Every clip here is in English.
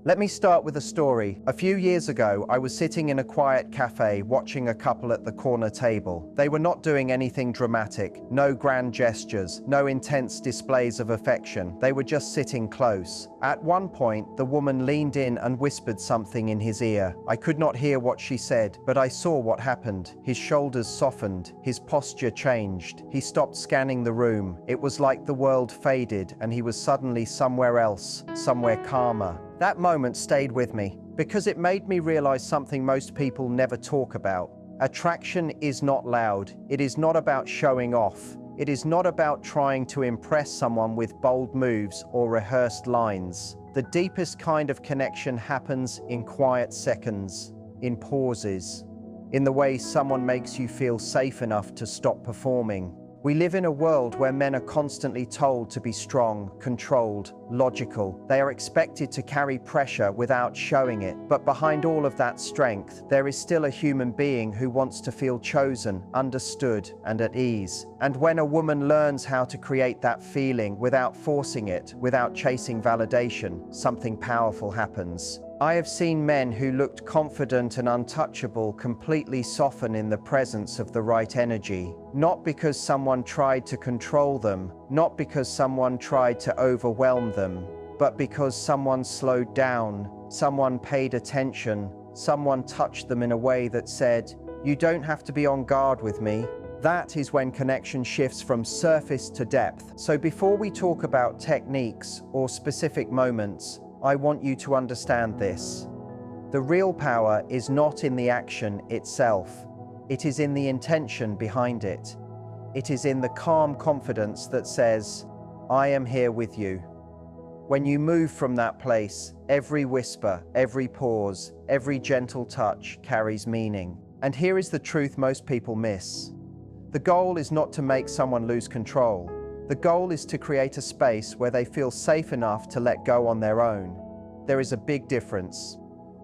Let me start with a story. A few years ago, I was sitting in a quiet cafe watching a couple at the corner table. They were not doing anything dramatic, no grand gestures, no intense displays of affection. They were just sitting close. At one point, the woman leaned in and whispered something in his ear. I could not hear what she said, but I saw what happened. His shoulders softened, his posture changed. He stopped scanning the room. It was like the world faded and he was suddenly somewhere else, somewhere calmer. That moment stayed with me because it made me realize something most people never talk about. Attraction is not loud. It is not about showing off. It is not about trying to impress someone with bold moves or rehearsed lines. The deepest kind of connection happens in quiet seconds, in pauses, in the way someone makes you feel safe enough to stop performing. We live in a world where men are constantly told to be strong, controlled, logical. They are expected to carry pressure without showing it. But behind all of that strength, there is still a human being who wants to feel chosen, understood, and at ease. And when a woman learns how to create that feeling without forcing it, without chasing validation, something powerful happens. I have seen men who looked confident and untouchable completely soften in the presence of the right energy. Not because someone tried to control them, not because someone tried to overwhelm them, but because someone slowed down, someone paid attention, someone touched them in a way that said, "You don't have to be on guard with me." That is when connection shifts from surface to depth. So before we talk about techniques or specific moments, I want you to understand this. The real power is not in the action itself. It is in the intention behind it. It is in the calm confidence that says, "I am here with you." When you move from that place, every whisper, every pause, every gentle touch carries meaning. And here is the truth most people miss. The goal is not to make someone lose control. The goal is to create a space where they feel safe enough to let go on their own. There is a big difference.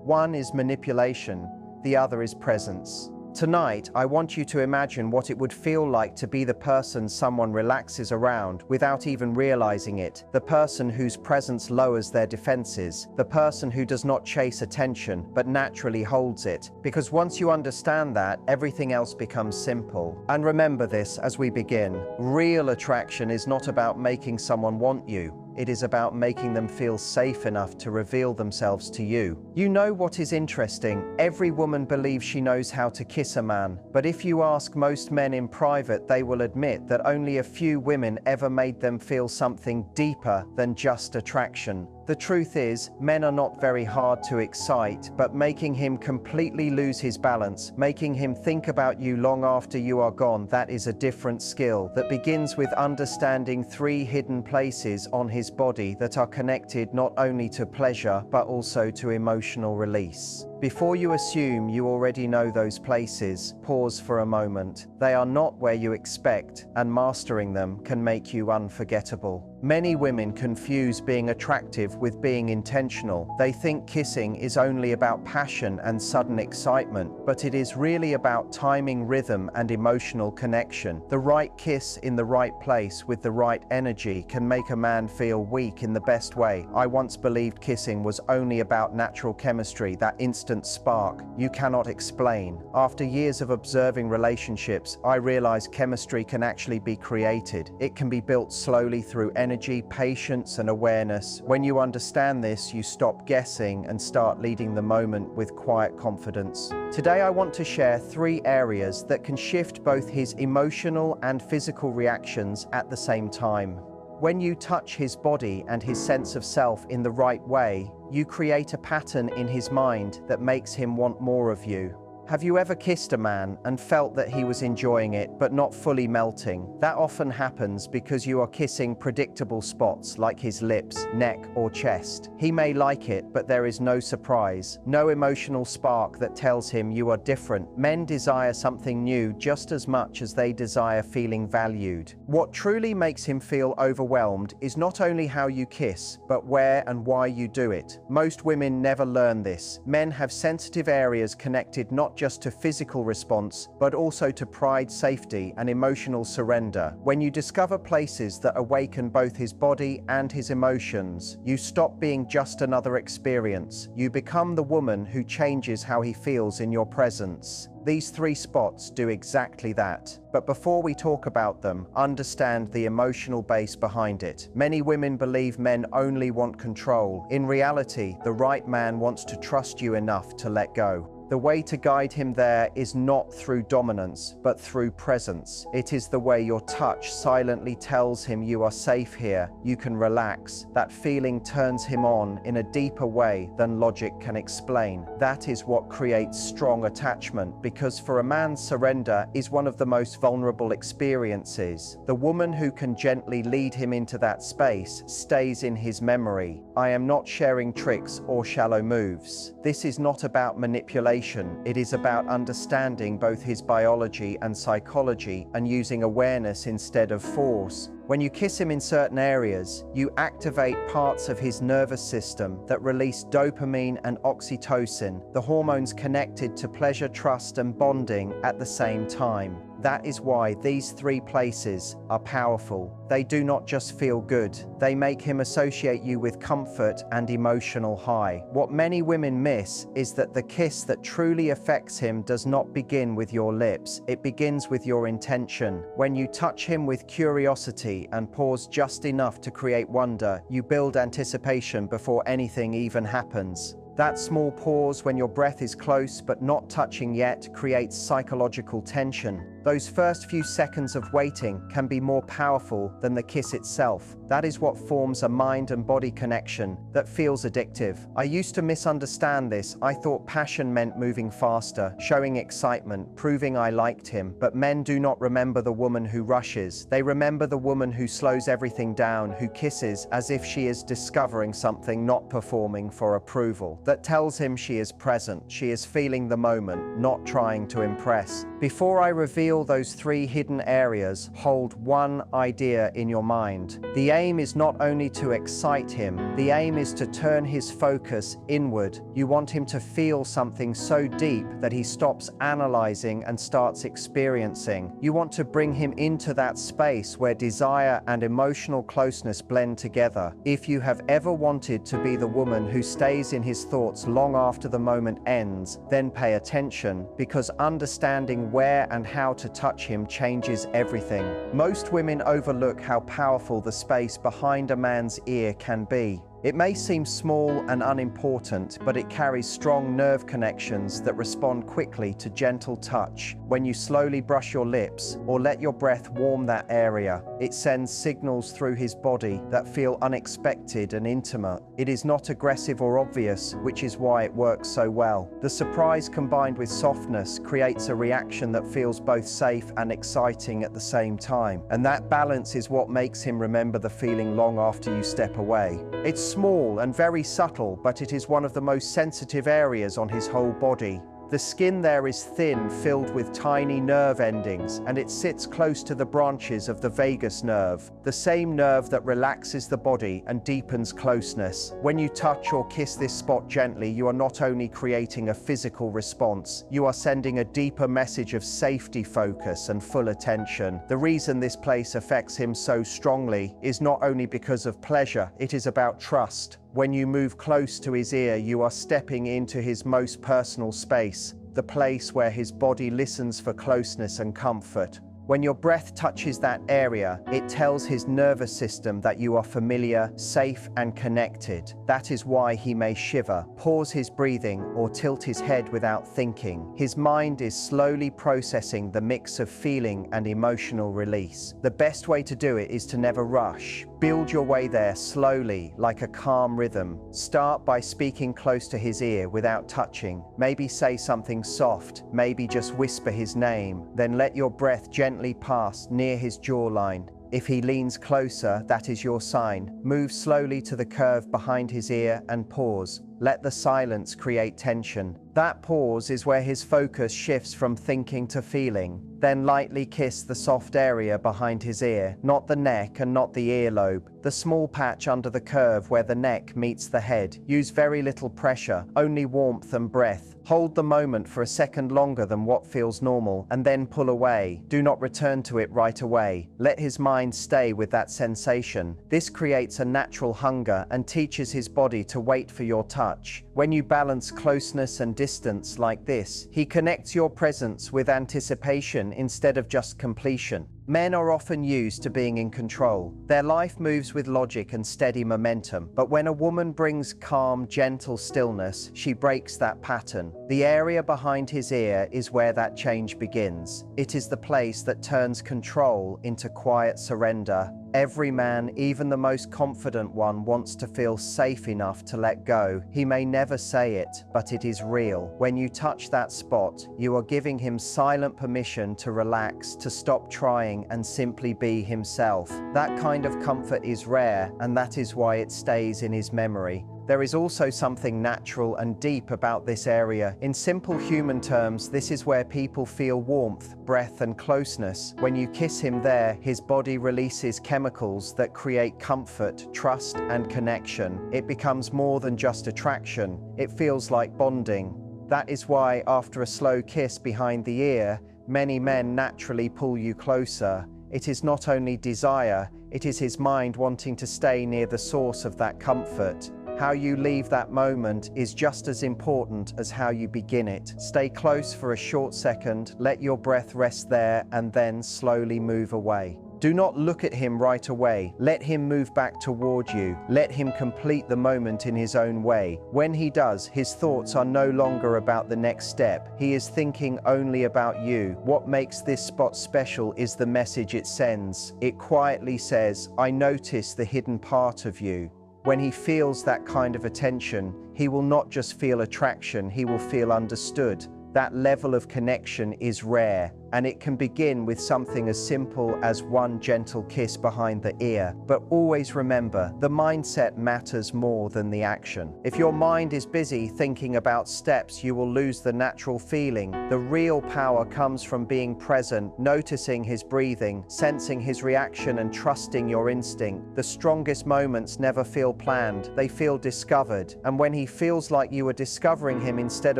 One is manipulation, the other is presence. Tonight, I want you to imagine what it would feel like to be the person someone relaxes around without even realizing it, the person whose presence lowers their defenses, the person who does not chase attention but naturally holds it. Because once you understand that, everything else becomes simple. And remember this as we begin. Real attraction is not about making someone want you. It is about making them feel safe enough to reveal themselves to you. You know what is interesting? Every woman believes she knows how to kiss a man, but if you ask most men in private, they will admit that only a few women ever made them feel something deeper than just attraction. The truth is, men are not very hard to excite, but making him completely lose his balance, making him think about you long after you are gone, that is a different skill that begins with understanding 3 hidden places on his body that are connected not only to pleasure, but also to emotional release. Before you assume you already know those places, pause for a moment. They are not where you expect, and mastering them can make you unforgettable. Many women confuse being attractive with being intentional. They think kissing is only about passion and sudden excitement, but it is really about timing, rhythm, and emotional connection. The right kiss in the right place with the right energy can make a man feel weak in the best way. I once believed kissing was only about natural chemistry, that instant spark you cannot explain. After years of observing relationships, I realized chemistry can actually be created. It can be built slowly through energy, patience, and awareness. When you understand this, you stop guessing and start leading the moment with quiet confidence. Today, I want to share 3 areas that can shift both his emotional and physical reactions at the same time. When you touch his body and his sense of self in the right way, you create a pattern in his mind that makes him want more of you. Have you ever kissed a man and felt that he was enjoying it but not fully melting? That often happens because you are kissing predictable spots like his lips, neck, or chest. He may like it, but there is no surprise, no emotional spark that tells him you are different. Men desire something new just as much as they desire feeling valued. What truly makes him feel overwhelmed is not only how you kiss, but where and why you do it. Most women never learn this. Men have sensitive areas connected not just to physical response, but also to pride, safety, and emotional surrender. When you discover places that awaken both his body and his emotions, you stop being just another experience. You become the woman who changes how he feels in your presence. These 3 spots do exactly that. But before we talk about them, understand the emotional base behind it. Many women believe men only want control. In reality, the right man wants to trust you enough to let go. The way to guide him there is not through dominance, but through presence. It is the way your touch silently tells him you are safe here, you can relax. That feeling turns him on in a deeper way than logic can explain. That is what creates strong attachment, because for a man, surrender is one of the most vulnerable experiences. The woman who can gently lead him into that space stays in his memory. I am not sharing tricks or shallow moves. This is not about manipulation. It is about understanding both his biology and psychology and using awareness instead of force. When you kiss him in certain areas, you activate parts of his nervous system that release dopamine and oxytocin, the hormones connected to pleasure, trust, and bonding at the same time. That is why these 3 places are powerful. They do not just feel good, they make him associate you with comfort and emotional high. What many women miss is that the kiss that truly affects him does not begin with your lips, it begins with your intention. When you touch him with curiosity and pause just enough to create wonder, you build anticipation before anything even happens. That small pause when your breath is close but not touching yet creates psychological tension. Those first few seconds of waiting can be more powerful than the kiss itself. That is what forms a mind and body connection that feels addictive. I used to misunderstand this. I thought passion meant moving faster, showing excitement, proving I liked him. But men do not remember the woman who rushes. They remember the woman who slows everything down, who kisses as if she is discovering something, not performing for approval. That tells him she is present, she is feeling the moment, not trying to impress. Before I reveal those 3 hidden areas, hold one idea in your mind. The aim is not only to excite him, the aim is to turn his focus inward. You want him to feel something so deep that he stops analyzing and starts experiencing. You want to bring him into that space where desire and emotional closeness blend together. If you have ever wanted to be the woman who stays in his thoughts long after the moment ends, then pay attention, because understanding where and how to touch him changes everything. Most women overlook how powerful the space behind a man's ear can be. It may seem small and unimportant, but it carries strong nerve connections that respond quickly to gentle touch. When you slowly brush your lips or let your breath warm that area, it sends signals through his body that feel unexpected and intimate. It is not aggressive or obvious, which is why it works so well. The surprise combined with softness creates a reaction that feels both safe and exciting at the same time. And that balance is what makes him remember the feeling long after you step away. It's small and very subtle, but it is one of the most sensitive areas on his whole body. The skin there is thin, filled with tiny nerve endings, and it sits close to the branches of the vagus nerve, the same nerve that relaxes the body and deepens closeness. When you touch or kiss this spot gently, you are not only creating a physical response, you are sending a deeper message of safety, focus, and full attention. The reason this place affects him so strongly is not only because of pleasure, it is about trust. When you move close to his ear, you are stepping into his most personal space, the place where his body listens for closeness and comfort. When your breath touches that area, it tells his nervous system that you are familiar, safe, and connected. That is why he may shiver, pause his breathing, or tilt his head without thinking. His mind is slowly processing the mix of feeling and emotional release. The best way to do it is to never rush. Build your way there slowly, like a calm rhythm. Start by speaking close to his ear without touching. Maybe say something soft, maybe just whisper his name. Then let your breath gently pass near his jawline. If he leans closer, that is your sign. Move slowly to the curve behind his ear and pause. Let the silence create tension. That pause is where his focus shifts from thinking to feeling. Then lightly kiss the soft area behind his ear, not the neck and not the earlobe, the small patch under the curve where the neck meets the head. Use very little pressure, only warmth and breath. Hold the moment for a second longer than what feels normal, and then pull away. Do not return to it right away. Let his mind stay with that sensation. This creates a natural hunger and teaches his body to wait for your touch. When you balance closeness and distance like this, he connects your presence with anticipation instead of just completion. Men are often used to being in control. Their life moves with logic and steady momentum. But when a woman brings calm, gentle stillness, she breaks that pattern. The area behind his ear is where that change begins. It is the place that turns control into quiet surrender. Every man, even the most confident one, wants to feel safe enough to let go. He may never say it, but it is real. When you touch that spot, you are giving him silent permission to relax, to stop trying and simply be himself. That kind of comfort is rare, and that is why it stays in his memory. There is also something natural and deep about this area. In simple human terms, this is where people feel warmth, breath, and closeness. When you kiss him there, his body releases chemicals that create comfort, trust, and connection. It becomes more than just attraction. It feels like bonding. That is why, after a slow kiss behind the ear, many men naturally pull you closer. It is not only desire, it is his mind wanting to stay near the source of that comfort. How you leave that moment is just as important as how you begin it. Stay close for a short second, let your breath rest there, and then slowly move away. Do not look at him right away. Let him move back toward you. Let him complete the moment in his own way. When he does, his thoughts are no longer about the next step. He is thinking only about you. What makes this spot special is the message it sends. It quietly says, "I notice the hidden part of you." When he feels that kind of attention, he will not just feel attraction, he will feel understood. That level of connection is rare, and it can begin with something as simple as one gentle kiss behind the ear. But always remember, the mindset matters more than the action. If your mind is busy thinking about steps, you will lose the natural feeling. The real power comes from being present, noticing his breathing, sensing his reaction, and trusting your instinct. The strongest moments never feel planned, they feel discovered. And when he feels like you are discovering him instead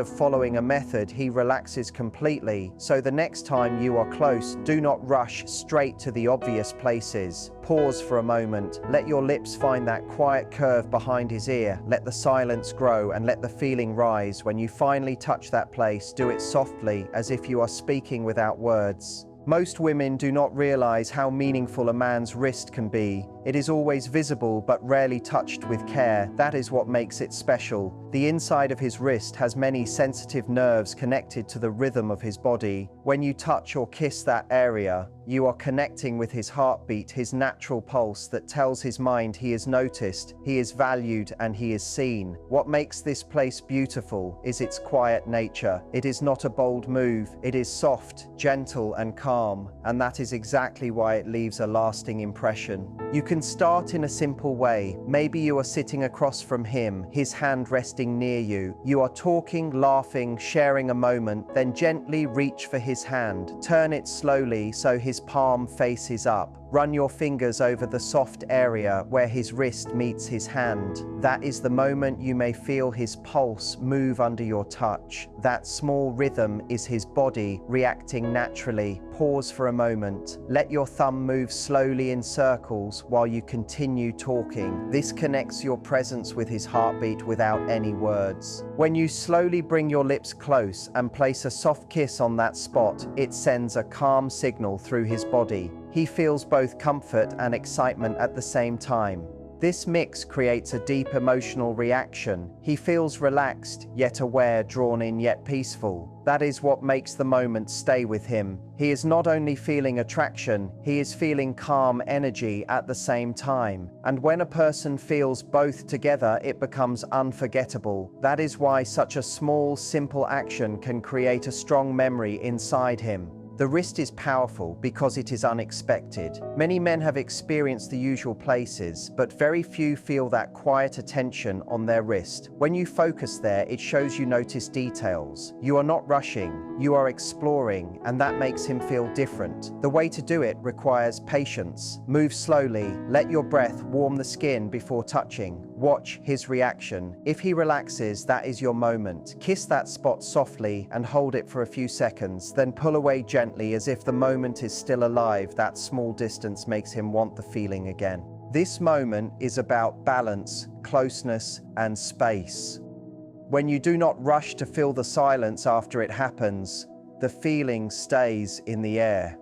of following a method, he relaxes completely. So the next time you are close, do not rush straight to the obvious places. Pause for a moment. Let your lips find that quiet curve behind his ear. Let the silence grow and let the feeling rise. When you finally touch that place, do it softly, as if you are speaking without words. Most women do not realize how meaningful a man's wrist can be. It is always visible but rarely touched with care. That is what makes it special. The inside of his wrist has many sensitive nerves connected to the rhythm of his body. When you touch or kiss that area, you are connecting with his heartbeat, his natural pulse that tells his mind he is noticed, he is valued, and he is seen. What makes this place beautiful is its quiet nature. It is not a bold move. It is soft, gentle, and calm, and that is exactly why it leaves a lasting impression. You can start in a simple way. Maybe you are sitting across from him, his hand resting near you. You are talking, laughing, sharing a moment, then gently reach for his hand. Turn it slowly so his palm faces up. Run your fingers over the soft area where his wrist meets his hand. That is the moment you may feel his pulse move under your touch. That small rhythm is his body reacting naturally. Pause for a moment. Let your thumb move slowly in circles while you continue talking. This connects your presence with his heartbeat without any words. When you slowly bring your lips close and place a soft kiss on that spot, it sends a calm signal through his body. He feels both comfort and excitement at the same time. This mix creates a deep emotional reaction. He feels relaxed, yet aware, drawn in, yet peaceful. That is what makes the moment stay with him. He is not only feeling attraction, he is feeling calm energy at the same time. And when a person feels both together, it becomes unforgettable. That is why such a small, simple action can create a strong memory inside him. The wrist is powerful because it is unexpected. Many men have experienced the usual places, but very few feel that quiet attention on their wrist. When you focus there, it shows you notice details. You are not rushing, you are exploring, and that makes him feel different. The way to do it requires patience. Move slowly, let your breath warm the skin before touching. Watch his reaction. If he relaxes, that is your moment. Kiss that spot softly and hold it for a few seconds, then pull away gently as if the moment is still alive. That small distance makes him want the feeling again. This moment is about balance, closeness, and space. When you do not rush to fill the silence after it happens, the feeling stays in the air.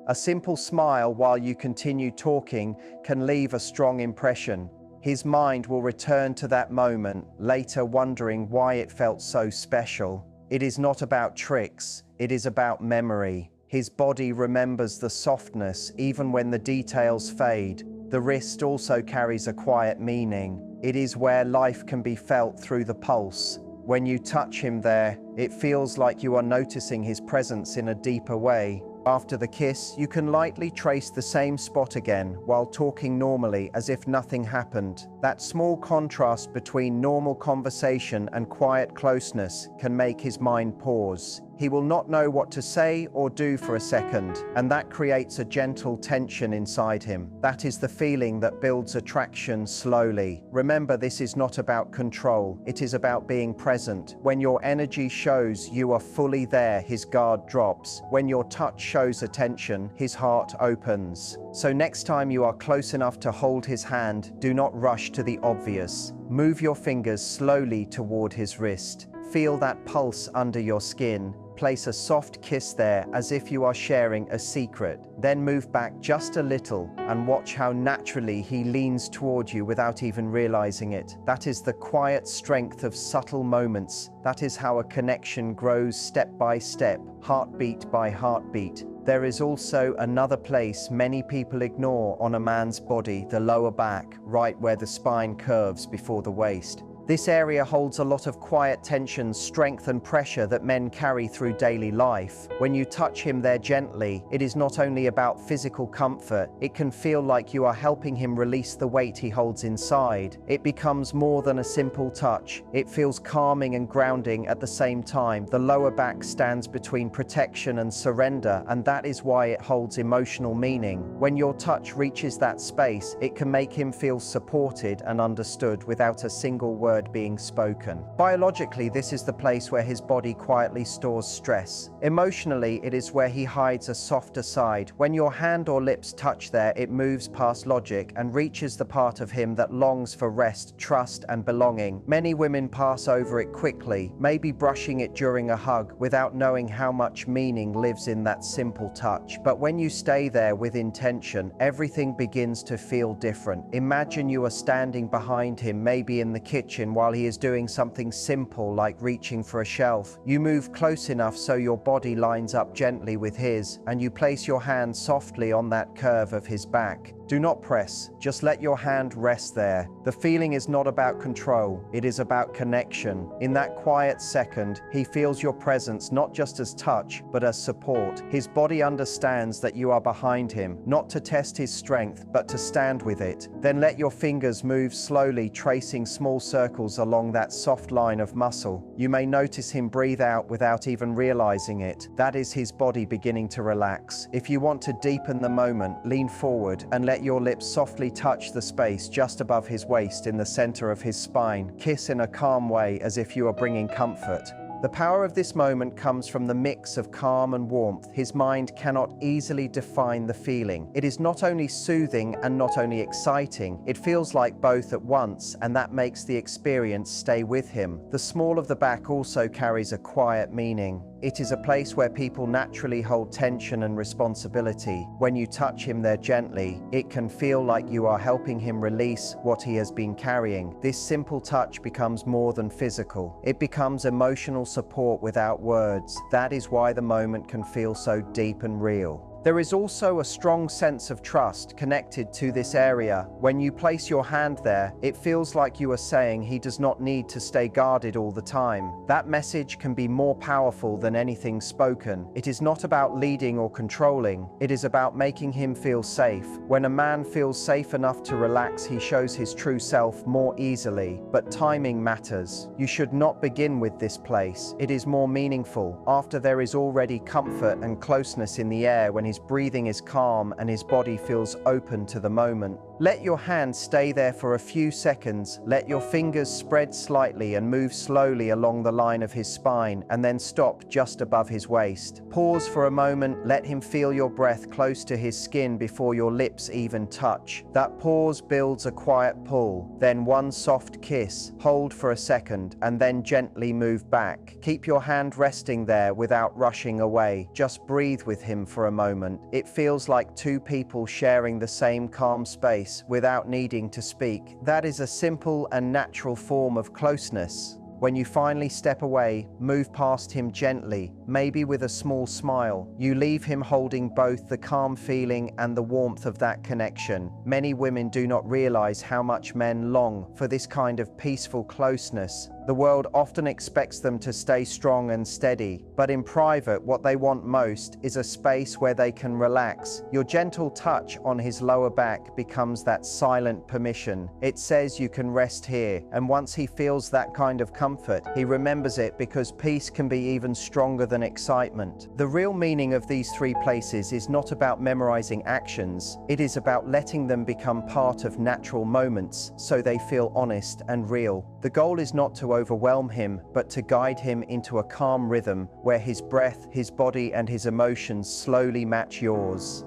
A simple smile while you continue talking can leave a strong impression. His mind will return to that moment, later wondering why it felt so special. It is not about tricks, it is about memory. His body remembers the softness even when the details fade. The wrist also carries a quiet meaning. It is where life can be felt through the pulse. When you touch him there, it feels like you are noticing his presence in a deeper way. After the kiss, you can lightly trace the same spot again while talking normally as if nothing happened. That small contrast between normal conversation and quiet closeness can make his mind pause. He will not know what to say or do for a second, and that creates a gentle tension inside him. That is the feeling that builds attraction slowly. Remember, this is not about control, it is about being present. When your energy shows you are fully there, his guard drops. When your touch shows attention, his heart opens. So next time you are close enough to hold his hand, do not rush to the obvious. Move your fingers slowly toward his wrist. Feel that pulse under your skin. Place a soft kiss there as if you are sharing a secret. Then move back just a little and watch how naturally he leans toward you without even realizing it. That is the quiet strength of subtle moments. That is how a connection grows step by step, heartbeat by heartbeat. There is also another place many people ignore on a man's body, the lower back, right where the spine curves before the waist. This area holds a lot of quiet tension, strength and pressure that men carry through daily life. When you touch him there gently, it is not only about physical comfort, it can feel like you are helping him release the weight he holds inside. It becomes more than a simple touch. It feels calming and grounding at the same time. The lower back stands between protection and surrender, and that is why it holds emotional meaning. When your touch reaches that space, it can make him feel supported and understood without a single word being spoken. Biologically, this is the place where his body quietly stores stress. Emotionally, it is where he hides a softer side. When your hand or lips touch there, it moves past logic and reaches the part of him that longs for rest, trust, and belonging. Many women pass over it quickly, maybe brushing it during a hug, without knowing how much meaning lives in that simple touch. But when you stay there with intention, everything begins to feel different. Imagine you are standing behind him, maybe in the kitchen, while he is doing something simple like reaching for a shelf. You move close enough so your body lines up gently with his, and you place your hand softly on that curve of his back. Do not press, just let your hand rest there. The feeling is not about control, it is about connection. In that quiet second, he feels your presence not just as touch, but as support. His body understands that you are behind him, not to test his strength, but to stand with it. Then let your fingers move slowly, tracing small circles along that soft line of muscle. You may notice him breathe out without even realizing it. That is his body beginning to relax. If you want to deepen the moment, lean forward and let your lips softly touch the space just above his waist in the center of his spine. Kiss in a calm way as if you are bringing comfort. The power of this moment comes from the mix of calm and warmth. His mind cannot easily define the feeling. It is not only soothing and not only exciting, it feels like both at once, and that makes the experience stay with him. The small of the back also carries a quiet meaning. It is a place where people naturally hold tension and responsibility. When you touch him there gently, it can feel like you are helping him release what he has been carrying. This simple touch becomes more than physical. It becomes emotional support without words. That is why the moment can feel so deep and real. There is also a strong sense of trust connected to this area. When you place your hand there, it feels like you are saying he does not need to stay guarded all the time. That message can be more powerful than anything spoken. It is not about leading or controlling. It is about making him feel safe. When a man feels safe enough to relax, he shows his true self more easily. But timing matters. You should not begin with this place. It is more meaningful after there is already comfort and closeness in the air, when his breathing is calm and his body feels open to the moment. Let your hand stay there for a few seconds. Let your fingers spread slightly and move slowly along the line of his spine, and then stop just above his waist. Pause for a moment. Let him feel your breath close to his skin before your lips even touch. That pause builds a quiet pull. Then one soft kiss. Hold for a second and then gently move back. Keep your hand resting there without rushing away. Just breathe with him for a moment. It feels like two people sharing the same calm space without needing to speak. That is a simple and natural form of closeness. When you finally step away, move past him gently, maybe with a small smile. You leave him holding both the calm feeling and the warmth of that connection. Many women do not realize how much men long for this kind of peaceful closeness. The world often expects them to stay strong and steady, but in private, what they want most is a space where they can relax. Your gentle touch on his lower back becomes that silent permission. It says you can rest here, and once he feels that kind of comfort, he remembers it, because peace can be even stronger than excitement. The real meaning of these three places is not about memorizing actions. It is about letting them become part of natural moments so they feel honest and real. The goal is not to overwhelm him, but to guide him into a calm rhythm where his breath, his body, and his emotions slowly match yours.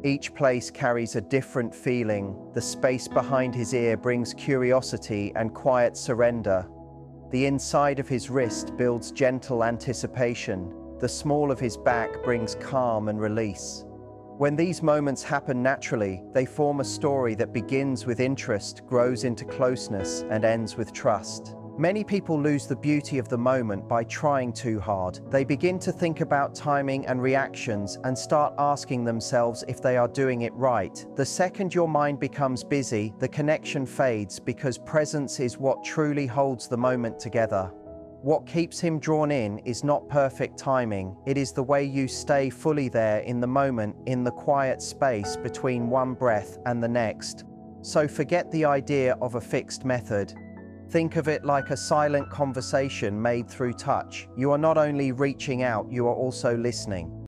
Each place carries a different feeling. The space behind his ear brings curiosity and quiet surrender. The inside of his wrist builds gentle anticipation. The small of his back brings calm and release. When these moments happen naturally, they form a story that begins with interest, grows into closeness, and ends with trust. Many people lose the beauty of the moment by trying too hard. They begin to think about timing and reactions and start asking themselves if they are doing it right. The second your mind becomes busy, the connection fades, because presence is what truly holds the moment together. What keeps him drawn in is not perfect timing. It is the way you stay fully there in the moment, in the quiet space between one breath and the next. So forget the idea of a fixed method. Think of it like a silent conversation made through touch. You are not only reaching out, you are also listening.